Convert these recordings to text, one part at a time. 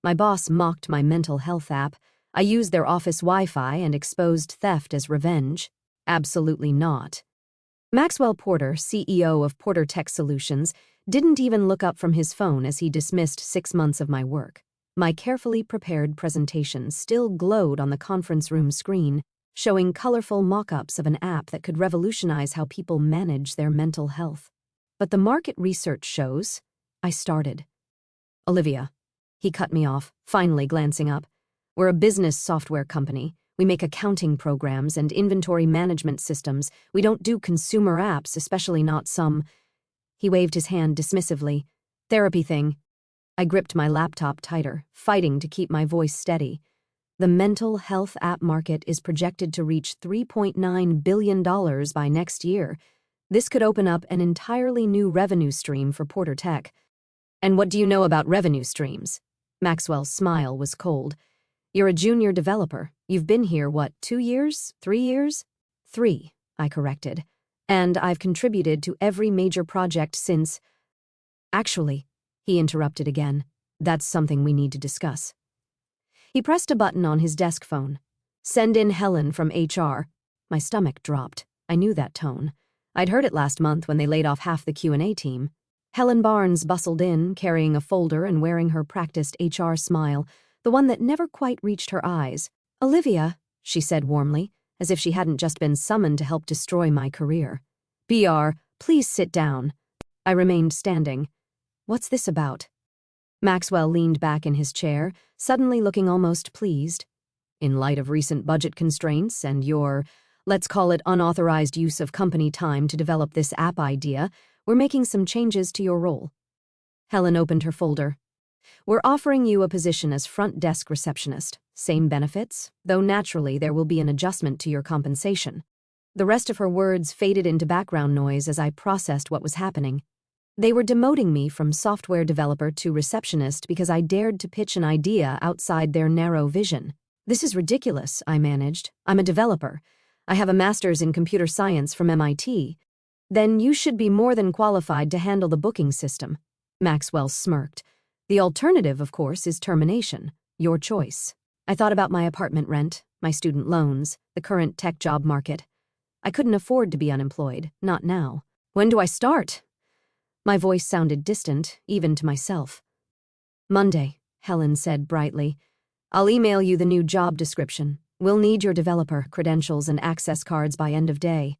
My boss mocked my mental health app. I used their office Wi-Fi and exposed theft as revenge. Absolutely not. Maxwell Porter, CEO of Porter Tech Solutions, didn't even look up from his phone as he dismissed 6 months of my work. My carefully prepared presentation still glowed on the conference room screen, showing colorful mock-ups of an app that could revolutionize how people manage their mental health. But the market research shows, I started. Olivia. He cut me off, finally glancing up. We're a business software company. We make accounting programs and inventory management systems. We don't do consumer apps, especially not some. He waved his hand dismissively. Therapy thing. I gripped my laptop tighter, fighting to keep my voice steady. The mental health app market is projected to reach $3.9 billion by next year. This could open up an entirely new revenue stream for Porter Tech. And what do you know about revenue streams? Maxwell's smile was cold. You're a junior developer. You've been here, 2 years? 3 years? 3, I corrected. And I've contributed to every major project since. Actually, he interrupted again. That's something we need to discuss. He pressed a button on his desk phone. Send in Helen from HR. My stomach dropped. I knew that tone. I'd heard it last month when they laid off half the Q&A team. Helen Barnes bustled in, carrying a folder and wearing her practiced HR smile, the one that never quite reached her eyes. Olivia, she said warmly, as if she hadn't just been summoned to help destroy my career. BR, please sit down. I remained standing. What's this about? Maxwell leaned back in his chair, suddenly looking almost pleased. In light of recent budget constraints and your, let's call it unauthorized use of company time to develop this app idea, we're making some changes to your role. Helen opened her folder. We're offering you a position as front desk receptionist. Same benefits, though naturally there will be an adjustment to your compensation. The rest of her words faded into background noise as I processed what was happening. They were demoting me from software developer to receptionist because I dared to pitch an idea outside their narrow vision. This is ridiculous, I managed. I'm a developer. I have a master's in computer science from MIT. Then you should be more than qualified to handle the booking system. Maxwell smirked. The alternative, of course, is termination. Your choice. I thought about my apartment rent, my student loans, the current tech job market. I couldn't afford to be unemployed, not now. When do I start? My voice sounded distant, even to myself. Monday, Helen said brightly. I'll email you the new job description. We'll need your developer credentials and access cards by end of day.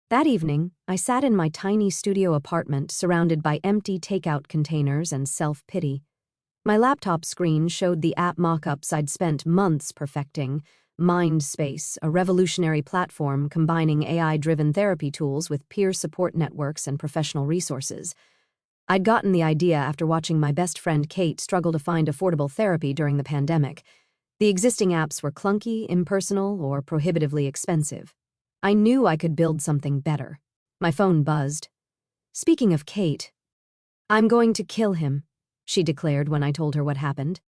That evening, I sat in my tiny studio apartment surrounded by empty takeout containers and self-pity. My laptop screen showed the app mock-ups I'd spent months perfecting. Mindspace, a revolutionary platform combining AI-driven therapy tools with peer support networks and professional resources. I'd gotten the idea after watching my best friend Kate struggle to find affordable therapy during the pandemic. The existing apps were clunky, impersonal, or prohibitively expensive. I knew I could build something better. My phone buzzed. Speaking of Kate, I'm going to kill him, she declared when I told her what happened.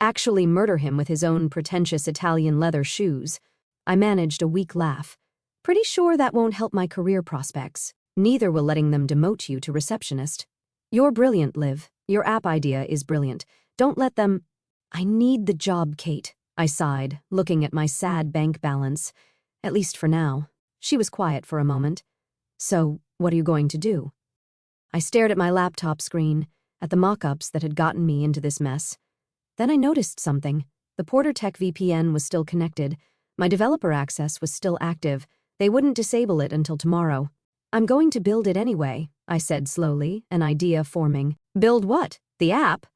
Actually murder him with his own pretentious Italian leather shoes. I managed a weak laugh. Pretty sure that won't help my career prospects. Neither will letting them demote you to receptionist. You're brilliant, Liv. Your app idea is brilliant. Don't let them. I need the job, Kate, I sighed, looking at my sad bank balance. At least for now. She was quiet for a moment. So, what are you going to do? I stared at my laptop screen, at the mock-ups that had gotten me into this mess. Then I noticed something. The Porter Tech VPN was still connected. My developer access was still active. They wouldn't disable it until tomorrow. I'm going to build it anyway, I said slowly, an idea forming. Build what? The app?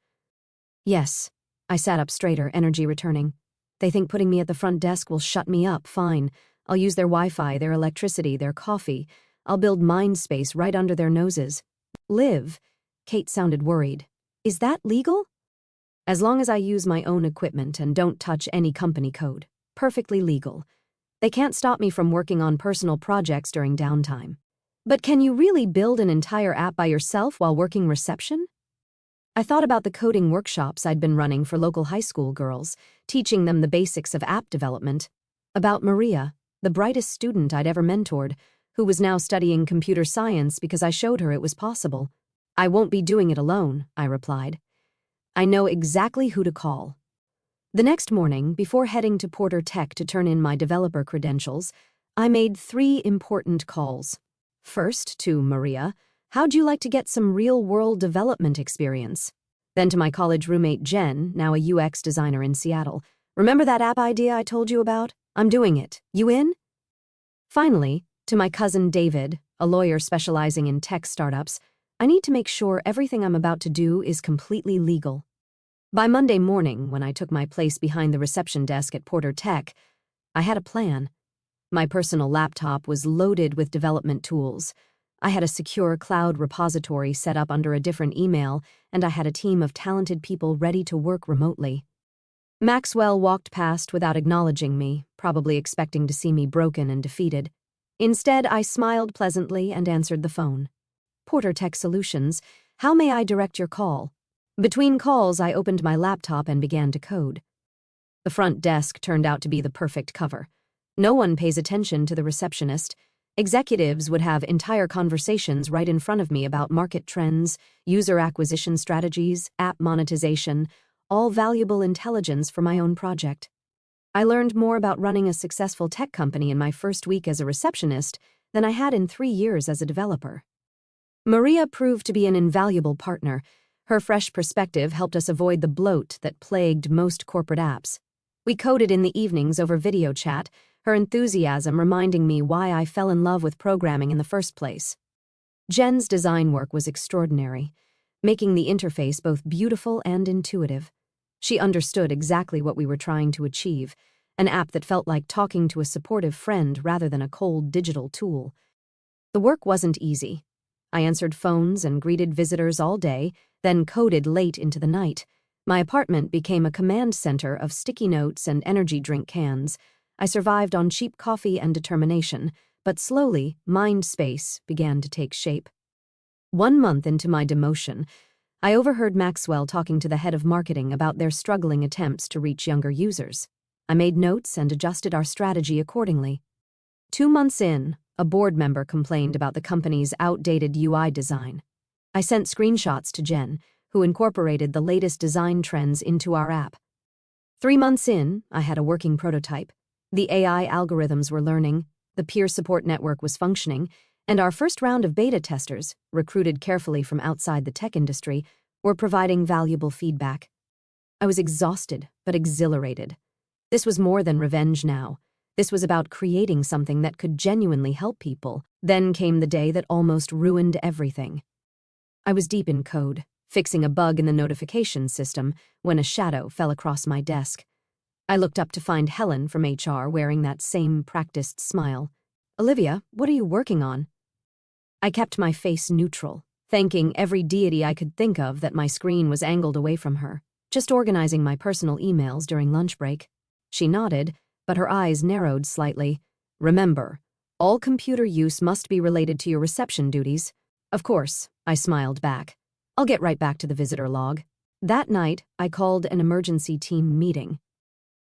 Yes. I sat up straighter, energy returning. They think putting me at the front desk will shut me up, fine. I'll use their Wi-Fi, their electricity, their coffee. I'll build Mindspace right under their noses. Liv? Kate sounded worried. Is that legal? As long as I use my own equipment and don't touch any company code. Perfectly legal. They can't stop me from working on personal projects during downtime. But can you really build an entire app by yourself while working reception? I thought about the coding workshops I'd been running for local high school girls, teaching them the basics of app development. About Maria, the brightest student I'd ever mentored, who was now studying computer science because I showed her it was possible. I won't be doing it alone, I replied. I know exactly who to call. The next morning, before heading to Porter Tech to turn in my developer credentials, I made 3 important calls. First, to Maria, how'd you like to get some real-world development experience? Then to my college roommate Jen, now a UX designer in Seattle. Remember that app idea I told you about? I'm doing it. You in? Finally, to my cousin David, a lawyer specializing in tech startups, I need to make sure everything I'm about to do is completely legal. By Monday morning, when I took my place behind the reception desk at Porter Tech, I had a plan. My personal laptop was loaded with development tools. I had a secure cloud repository set up under a different email, and I had a team of talented people ready to work remotely. Maxwell walked past without acknowledging me, probably expecting to see me broken and defeated. Instead, I smiled pleasantly and answered the phone. Porter Tech Solutions, how may I direct your call? Between calls, I opened my laptop and began to code. The front desk turned out to be the perfect cover. No one pays attention to the receptionist. Executives would have entire conversations right in front of me about market trends, user acquisition strategies, app monetization, all valuable intelligence for my own project. I learned more about running a successful tech company in my first week as a receptionist than I had in 3 years as a developer. Maria proved to be an invaluable partner. Her fresh perspective helped us avoid the bloat that plagued most corporate apps. We coded in the evenings over video chat, her enthusiasm reminding me why I fell in love with programming in the first place. Jen's design work was extraordinary, making the interface both beautiful and intuitive. She understood exactly what we were trying to achieve, an app that felt like talking to a supportive friend rather than a cold digital tool. The work wasn't easy. I answered phones and greeted visitors all day, then coded late into the night. My apartment became a command center of sticky notes and energy drink cans. I survived on cheap coffee and determination, but slowly, mind space began to take shape. 1 month into my demotion, I overheard Maxwell talking to the head of marketing about their struggling attempts to reach younger users. I made notes and adjusted our strategy accordingly. 2 months in, a board member complained about the company's outdated UI design. I sent screenshots to Jen, who incorporated the latest design trends into our app. 3 months in, I had a working prototype. The AI algorithms were learning, the peer support network was functioning, and our first round of beta testers, recruited carefully from outside the tech industry, were providing valuable feedback. I was exhausted, but exhilarated. This was more than revenge now. This was about creating something that could genuinely help people. Then came the day that almost ruined everything. I was deep in code, fixing a bug in the notification system, when a shadow fell across my desk. I looked up to find Helen from HR wearing that same practiced smile. "Olivia, what are you working on?" I kept my face neutral, thanking every deity I could think of that my screen was angled away from her, just organizing my personal emails during lunch break. She nodded, but her eyes narrowed slightly. "Remember, all computer use must be related to your reception duties." "Of course," I smiled back. "I'll get right back to the visitor log." That night, I called an emergency team meeting.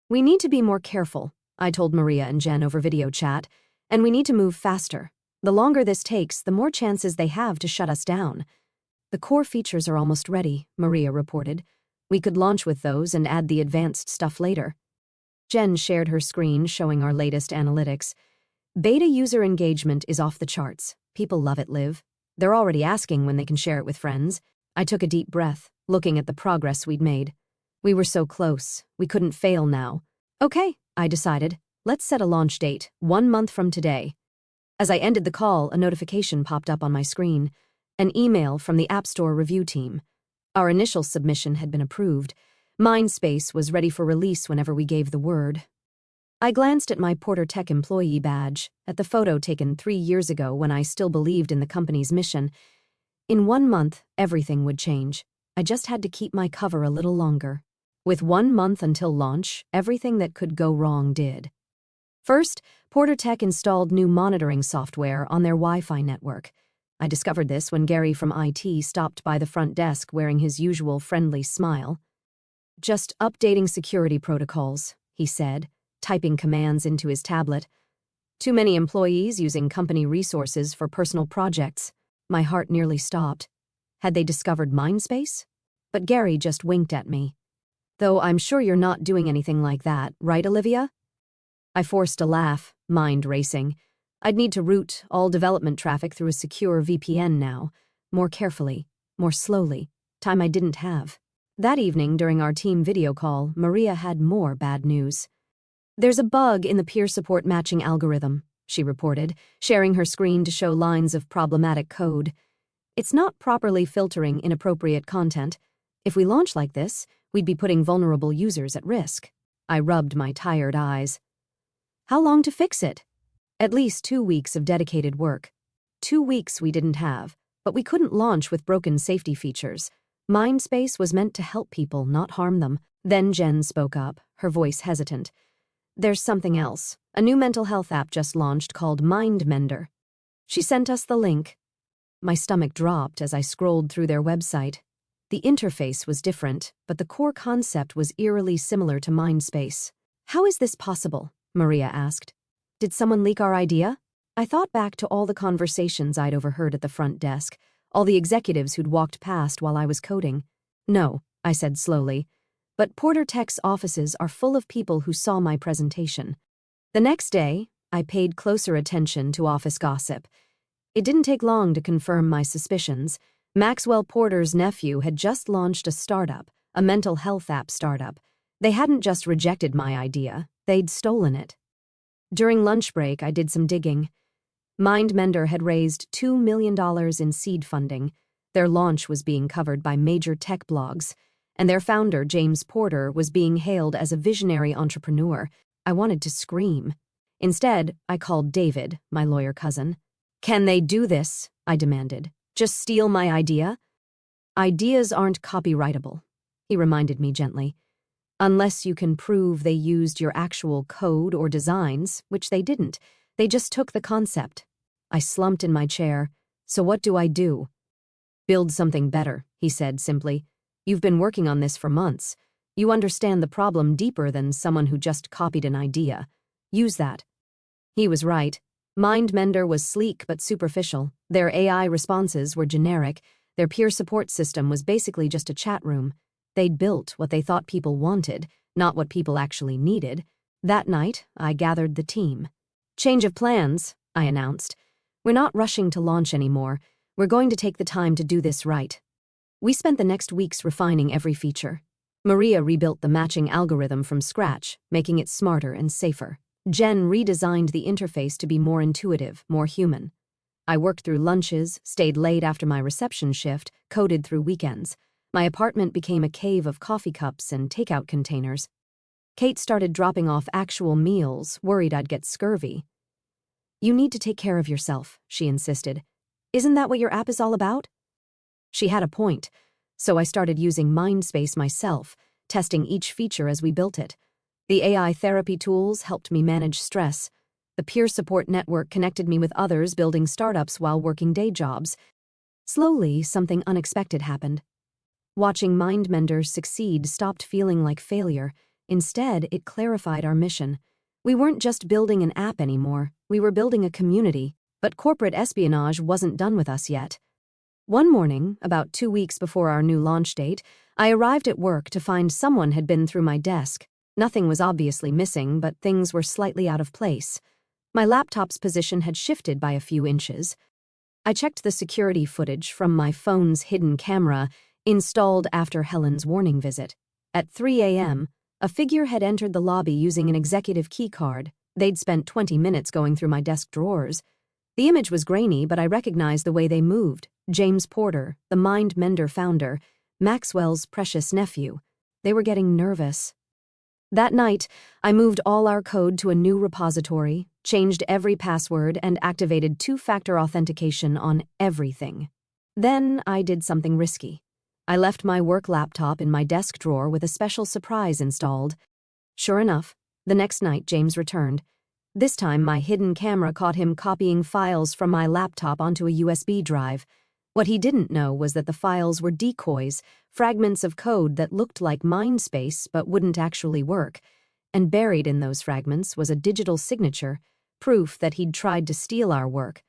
"We need to be more careful," I told Maria and Jen over video chat, "and we need to move faster. The longer this takes, the more chances they have to shut us down." "The core features are almost ready," Maria reported. "We could launch with those and add the advanced stuff later." Jen shared her screen showing our latest analytics. "Beta user engagement is off the charts. People love it, Liv. They're already asking when they can share it with friends." I took a deep breath, looking at the progress we'd made. We were so close. We couldn't fail now. "Okay," I decided. "Let's set a launch date, 1 month from today." As I ended the call, a notification popped up on my screen. An email from the App Store review team. Our initial submission had been approved. Mindspace was ready for release whenever we gave the word. I glanced at my Porter Tech employee badge, at the photo taken 3 years ago when I still believed in the company's mission. In 1 month, everything would change. I just had to keep my cover a little longer. With 1 month until launch, everything that could go wrong did. First, Porter Tech installed new monitoring software on their Wi-Fi network. I discovered this when Gary from IT stopped by the front desk wearing his usual friendly smile. "Just updating security protocols," he said, typing commands into his tablet. "Too many employees using company resources for personal projects." My heart nearly stopped. Had they discovered Mindspace? but Gary just winked at me. Though I'm sure you're not doing anything like that, right, Olivia? I forced a laugh, mind racing. I'd need to route all development traffic through a secure VPN now, more carefully, more slowly, time I didn't have. That evening, during our team video call, Maria had more bad news. There's a bug in the peer support matching algorithm, she reported, sharing her screen to show lines of problematic code. It's not properly filtering inappropriate content. If we launch like this, we'd be putting vulnerable users at risk. I rubbed my tired eyes. How long to fix it? At least 2 weeks of dedicated work. 2 weeks we didn't have, but we couldn't launch with broken safety features. Mindspace was meant to help people, not harm them. Then Jen spoke up, her voice hesitant. There's something else. A new mental health app just launched called MindMender. She sent us the link. My stomach dropped as I scrolled through their website. The interface was different, but the core concept was eerily similar to Mindspace. How is this possible? Maria asked. Did someone leak our idea? I thought back to all the conversations I'd overheard at the front desk, all the executives who'd walked past while I was coding. No, I said slowly, but Porter Tech's offices are full of people who saw my presentation. The next day, I paid closer attention to office gossip. It didn't take long to confirm my suspicions. Maxwell Porter's nephew had just launched a startup, a mental health app startup. They hadn't just rejected my idea, they'd stolen it. During lunch break, I did some digging. MindMender had raised $2 million in seed funding. Their launch was being covered by major tech blogs, and their founder, James Porter, was being hailed as a visionary entrepreneur. I wanted to scream. Instead, I called David, my lawyer cousin. Can they do this? I demanded. Just steal my idea? Ideas aren't copyrightable, he reminded me gently. Unless you can prove they used your actual code or designs, which they didn't. They just took the concept. I slumped in my chair. So what do I do? Build something better, he said simply. You've been working on this for months. You understand the problem deeper than someone who just copied an idea. Use that. He was right. MindMender was sleek but superficial. Their AI responses were generic. Their peer support system was basically just a chat room. They'd built what they thought people wanted, not what people actually needed. That night, I gathered the team. Change of plans, I announced. We're not rushing to launch anymore. We're going to take the time to do this right. We spent the next weeks refining every feature. Maria rebuilt the matching algorithm from scratch, making it smarter and safer. Jen redesigned the interface to be more intuitive, more human. I worked through lunches, stayed late after my reception shift, coded through weekends. My apartment became a cave of coffee cups and takeout containers. Kate started dropping off actual meals, worried I'd get scurvy. You need to take care of yourself, she insisted. Isn't that what your app is all about? She had a point, so I started using Mindspace myself, testing each feature as we built it. The AI therapy tools helped me manage stress. The peer support network connected me with others building startups while working day jobs. Slowly, something unexpected happened. Watching MindMender succeed stopped feeling like failure. Instead, it clarified our mission. We weren't just building an app anymore, we were building a community, but corporate espionage wasn't done with us yet. One morning, about 2 weeks before our new launch date, I arrived at work to find someone had been through my desk. Nothing was obviously missing, but things were slightly out of place. My laptop's position had shifted by a few inches. I checked the security footage from my phone's hidden camera, installed after Helen's warning visit. At 3 a.m., a figure had entered the lobby using an executive keycard. They'd spent 20 minutes going through my desk drawers. The image was grainy, but I recognized the way they moved. James Porter, the MindMender founder, Maxwell's precious nephew. They were getting nervous. That night, I moved all our code to a new repository, changed every password, and activated two-factor authentication on everything. Then I did something risky. I left my work laptop in my desk drawer with a special surprise installed. Sure enough, the next night James returned. This time my hidden camera caught him copying files from my laptop onto a USB drive. What he didn't know was that the files were decoys, fragments of code that looked like Mindspace but wouldn't actually work. And buried in those fragments was a digital signature, proof that he'd tried to steal our work.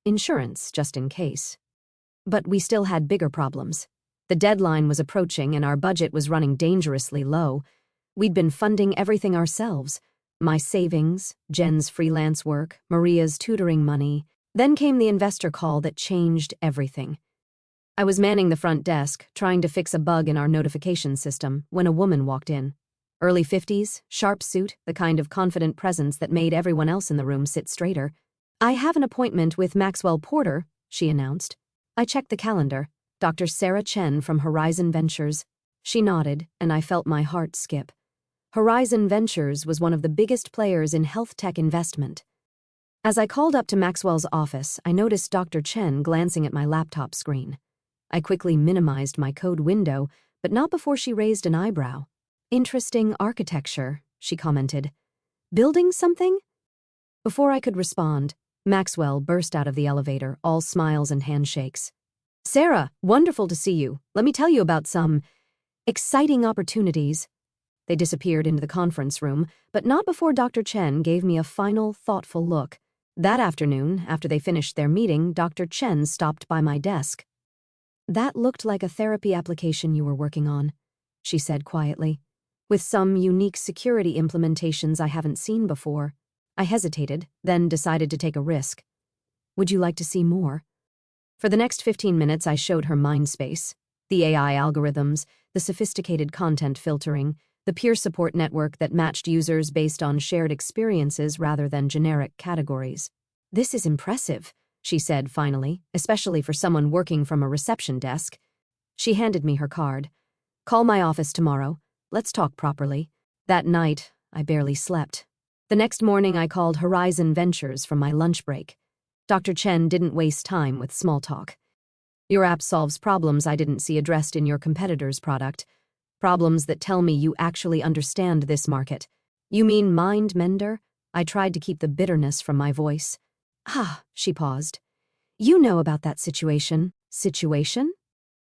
Insurance, just in case. But we still had bigger problems. The deadline was approaching and our budget was running dangerously low. We'd been funding everything ourselves. My savings, Jen's freelance work, Maria's tutoring money. Then came the investor call that changed everything. I was manning the front desk, trying to fix a bug in our notification system, when a woman walked in. Early 50s, sharp suit, the kind of confident presence that made everyone else in the room sit straighter. "I have an appointment with Maxwell Porter," she announced. I checked the calendar. Dr. Sarah Chen from Horizon Ventures. She nodded, and I felt my heart skip. Horizon Ventures was one of the biggest players in health tech investment. As I called up to Maxwell's office, I noticed Dr. Chen glancing at my laptop screen. I quickly minimized my code window, but not before she raised an eyebrow. "Interesting architecture," she commented. "Building something?" Before I could respond, Maxwell burst out of the elevator, all smiles and handshakes. "Sarah, wonderful to see you. Let me tell you about some exciting opportunities." They disappeared into the conference room, but not before Dr. Chen gave me a final, thoughtful look. That afternoon, after they finished their meeting, Dr. Chen stopped by my desk. "That looked like a therapy application you were working on," she said quietly, "with some unique security implementations I haven't seen before." I hesitated, then decided to take a risk. "Would you like to see more?" For the next 15 minutes, I showed her Mindspace, the AI algorithms, the sophisticated content filtering, the peer support network that matched users based on shared experiences rather than generic categories. "This is impressive," she said finally, especially for someone working from a reception desk. She handed me her card. "Call my office tomorrow. Let's talk properly." That night, I barely slept. The next morning, I called Horizon Ventures from my lunch break. Dr. Chen didn't waste time with small talk. "Your app solves problems I didn't see addressed in your competitor's product. Problems that tell me you actually understand this market." "You mean Mind Mender?" I tried to keep the bitterness from my voice. "Ah," she paused. "You know about that situation." "Situation?"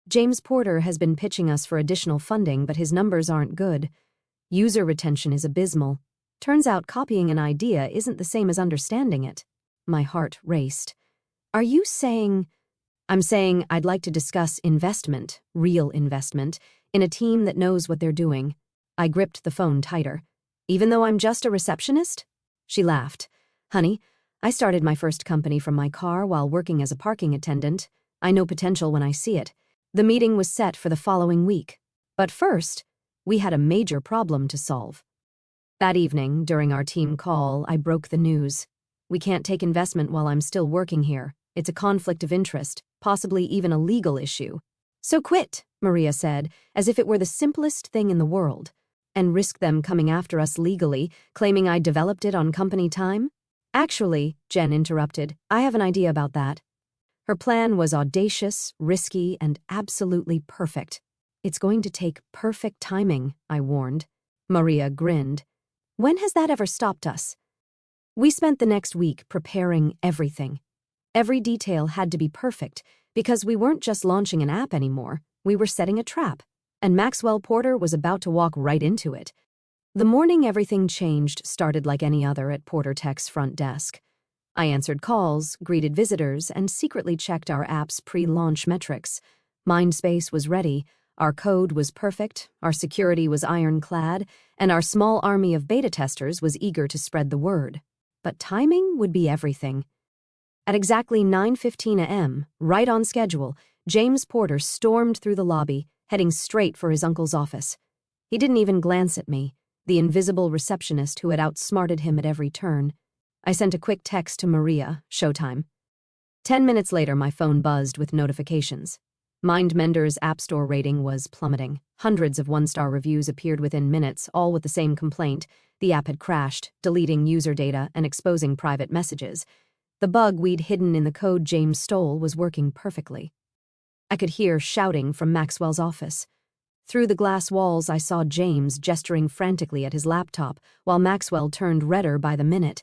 "James Porter has been pitching us for additional funding, but his numbers aren't good. User retention is abysmal. Turns out copying an idea isn't the same as understanding it." My heart raced. "Are you saying—" "I'm saying I'd like to discuss investment, real investment, in a team that knows what they're doing." I gripped the phone tighter. "Even though I'm just a receptionist?" She laughed. "Honey, I started my first company from my car while working as a parking attendant. I know potential when I see it." The meeting was set for the following week. But first, we had a major problem to solve. That evening, during our team call, I broke the news. "We can't take investment while I'm still working here. It's a conflict of interest, possibly even a legal issue." "So quit," Maria said, as if it were the simplest thing in the world. "And risk them coming after us legally, claiming I developed it on company time?" "Actually," Jen interrupted, "I have an idea about that." Her plan was audacious, risky, and absolutely perfect. "It's going to take perfect timing," I warned. Maria grinned. "When has that ever stopped us?" We spent the next week preparing everything. Every detail had to be perfect, because we weren't just launching an app anymore, we were setting a trap, and Maxwell Porter was about to walk right into it. The morning everything changed started like any other at Porter Tech's front desk. I answered calls, greeted visitors, and secretly checked our app's pre-launch metrics. Mindspace was ready, our code was perfect, our security was ironclad, and our small army of beta testers was eager to spread the word. But timing would be everything. At exactly 9:15 a.m., right on schedule, James Porter stormed through the lobby, heading straight for his uncle's office. He didn't even glance at me, the invisible receptionist who had outsmarted him at every turn. I sent a quick text to Maria, "Showtime." 10 minutes later, my phone buzzed with notifications. MindMender's App Store rating was plummeting. Hundreds of one-star reviews appeared within minutes, all with the same complaint. The app had crashed, deleting user data and exposing private messages. The bug we'd hidden in the code James stole was working perfectly. I could hear shouting from Maxwell's office. Through the glass walls, I saw James gesturing frantically at his laptop, while Maxwell turned redder by the minute.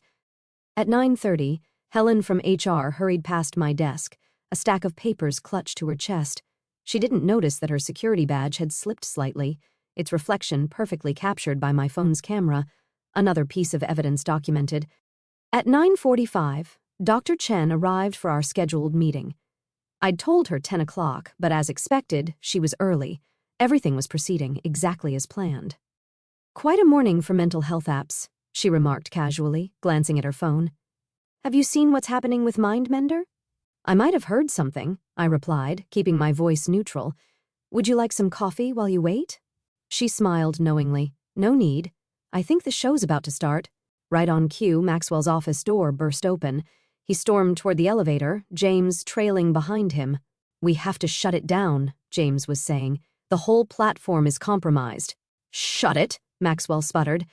At 9:30, Helen from HR hurried past my desk, a stack of papers clutched to her chest. She didn't notice that her security badge had slipped slightly, its reflection perfectly captured by my phone's camera, another piece of evidence documented. At 9:45, Dr. Chen arrived for our scheduled meeting. I'd told her 10 o'clock, but as expected, she was early. Everything was proceeding exactly as planned. "Quite a morning for mental health apps," she remarked casually, glancing at her phone. "Have you seen what's happening with MindMender?" "I might have heard something," I replied, keeping my voice neutral. "Would you like some coffee while you wait?" She smiled knowingly. "No need. I think the show's about to start." Right on cue, Maxwell's office door burst open. He stormed toward the elevator, James trailing behind him. "We have to shut it down," James was saying. "The whole platform is compromised." "Shut it," Maxwell sputtered.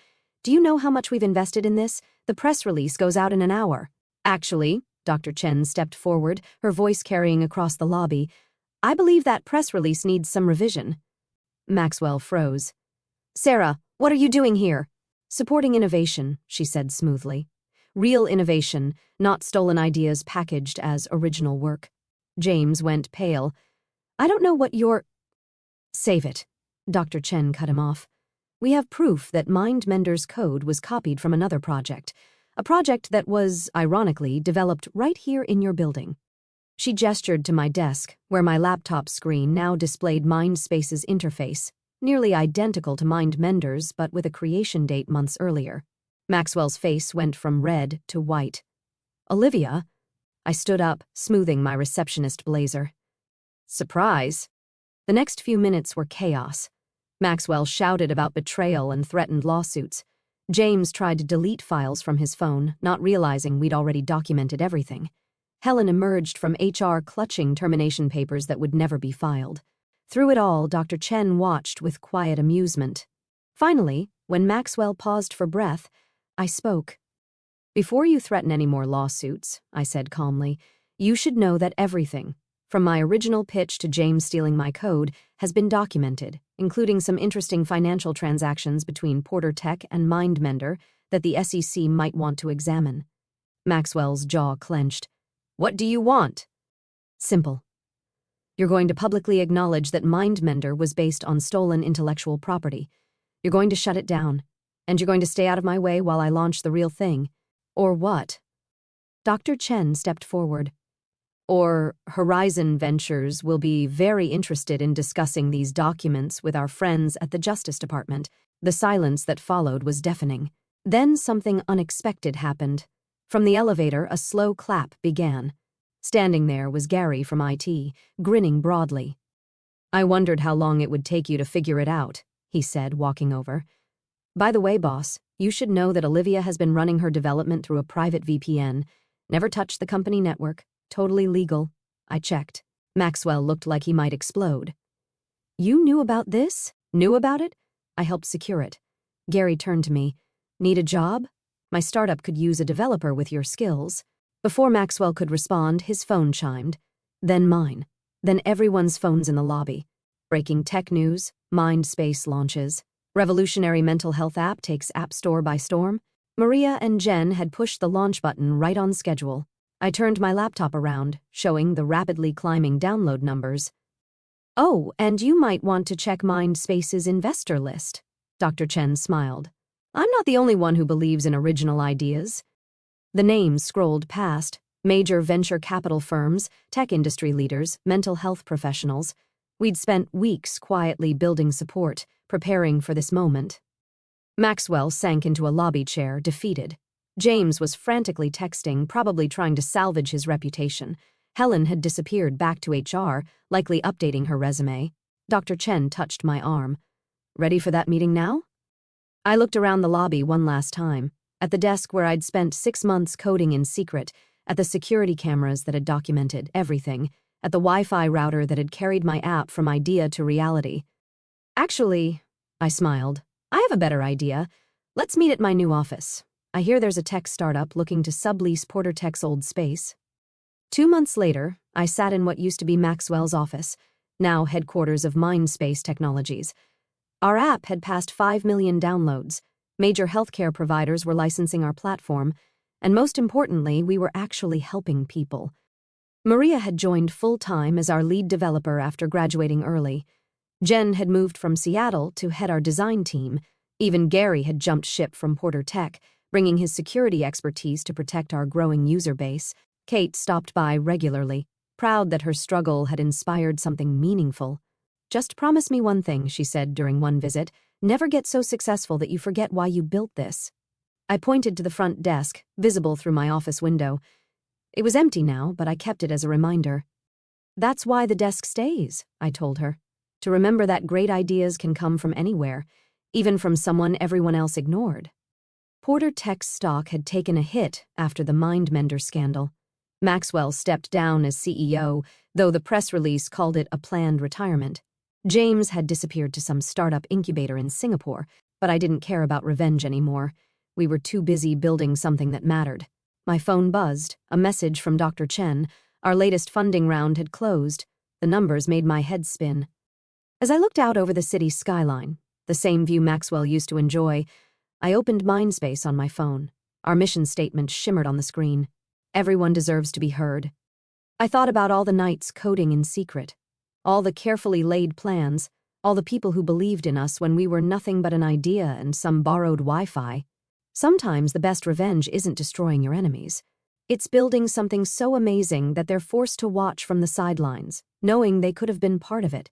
"Do you know how much we've invested in this? The press release goes out in an hour." "Actually," Dr. Chen stepped forward, her voice carrying across the lobby, "I believe that press release needs some revision." Maxwell froze. "Sarah, what are you doing here?" "Supporting innovation," she said smoothly. "Real innovation, not stolen ideas packaged as original work." James went pale. "I don't know what you're—" "Save it," Dr. Chen cut him off. "We have proof that MindMender's code was copied from another project, a project that was, ironically, developed right here in your building." She gestured to my desk, where my laptop screen now displayed MindSpace's interface, nearly identical to MindMender's but with a creation date months earlier. Maxwell's face went from red to white. "Olivia?" I stood up, smoothing my receptionist blazer. "Surprise." The next few minutes were chaos. Maxwell shouted about betrayal and threatened lawsuits. James tried to delete files from his phone, not realizing we'd already documented everything. Helen emerged from HR clutching termination papers that would never be filed. Through it all, Dr. Chen watched with quiet amusement. Finally, when Maxwell paused for breath, I spoke. "Before you threaten any more lawsuits," I said calmly, "you should know that everything, from my original pitch to James stealing my code, has been documented, including some interesting financial transactions between Porter Tech and MindMender that the SEC might want to examine." Maxwell's jaw clenched. "What do you want?" "Simple. You're going to publicly acknowledge that MindMender was based on stolen intellectual property. You're going to shut it down, and you're going to stay out of my way while I launch the real thing. Or what?" Dr. Chen stepped forward. "Or Horizon Ventures will be very interested in discussing these documents with our friends at the Justice Department." The silence that followed was deafening. Then something unexpected happened. From the elevator, a slow clap began. Standing there was Gary from IT, grinning broadly. "I wondered how long it would take you to figure it out," he said, walking over. "By the way, boss, you should know that Olivia has been running her development through a private VPN. Never touched the company network. Totally legal." I checked. Maxwell looked like he might explode. "You knew about this? Knew about it?" "I helped secure it." Gary turned to me. "Need a job? My startup could use a developer with your skills." Before Maxwell could respond, his phone chimed. Then mine. Then everyone's phones in the lobby. Breaking tech news, MindSpace launches. Revolutionary mental health app takes App Store by storm. Maria and Jen had pushed the launch button right on schedule. I turned my laptop around, showing the rapidly climbing download numbers. "Oh, and you might want to check MindSpace's investor list." Dr. Chen smiled. "I'm not the only one who believes in original ideas." The names scrolled past. Major venture capital firms, tech industry leaders, mental health professionals. We'd spent weeks quietly building support, preparing for this moment. Maxwell sank into a lobby chair, defeated. James was frantically texting, probably trying to salvage his reputation. Helen had disappeared back to HR, likely updating her resume. Dr. Chen touched my arm. "Ready for that meeting now?" I looked around the lobby one last time, at the desk where I'd spent 6 months coding in secret, at the security cameras that had documented everything, at the Wi-Fi router that had carried my app from idea to reality. "Actually," I smiled, "I have a better idea. Let's meet at my new office. I hear there's a tech startup looking to sublease Porter Tech's old space." 2 months later, I sat in what used to be Maxwell's office, now headquarters of MindSpace Technologies. Our app had passed 5 million downloads. Major healthcare providers were licensing our platform, and most importantly, we were actually helping people. Maria had joined full-time as our lead developer after graduating early. Jen had moved from Seattle to head our design team. Even Gary had jumped ship from Porter Tech, bringing his security expertise to protect our growing user base. Kate stopped by regularly. proud that her struggle had inspired something meaningful. "Just promise me one thing," she said during one visit. "Never get so successful that you forget why you built this." I pointed to the front desk, visible through my office window. It was empty now, but I kept it as a reminder. "That's why the desk stays," I told her. "To remember that great ideas can come from anywhere, even from someone everyone else ignored." Porter Tech's stock had taken a hit after the Mindmender scandal. Maxwell stepped down as CEO, though the press release called it a planned retirement. James had disappeared to some startup incubator in Singapore, but I didn't care about revenge anymore. We were too busy building something that mattered. My phone buzzed, a message from Dr. Chen. Our latest funding round had closed. The numbers made my head spin. As I looked out over the city's skyline, the same view Maxwell used to enjoy, I opened Mindspace on my phone. Our mission statement shimmered on the screen. Everyone deserves to be heard. I thought about all the nights coding in secret, all the carefully laid plans, all the people who believed in us when we were nothing but an idea and some borrowed Wi-Fi. Sometimes the best revenge isn't destroying your enemies. It's building something so amazing that they're forced to watch from the sidelines, knowing they could have been part of it.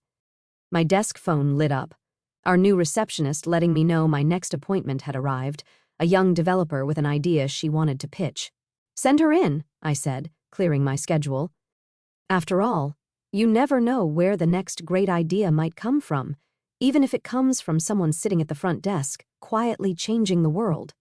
My desk phone lit up. Our new receptionist letting me know my next appointment had arrived, a young developer with an idea she wanted to pitch. "Send her in," I said, clearing my schedule. After all, you never know where the next great idea might come from, even if it comes from someone sitting at the front desk, quietly changing the world.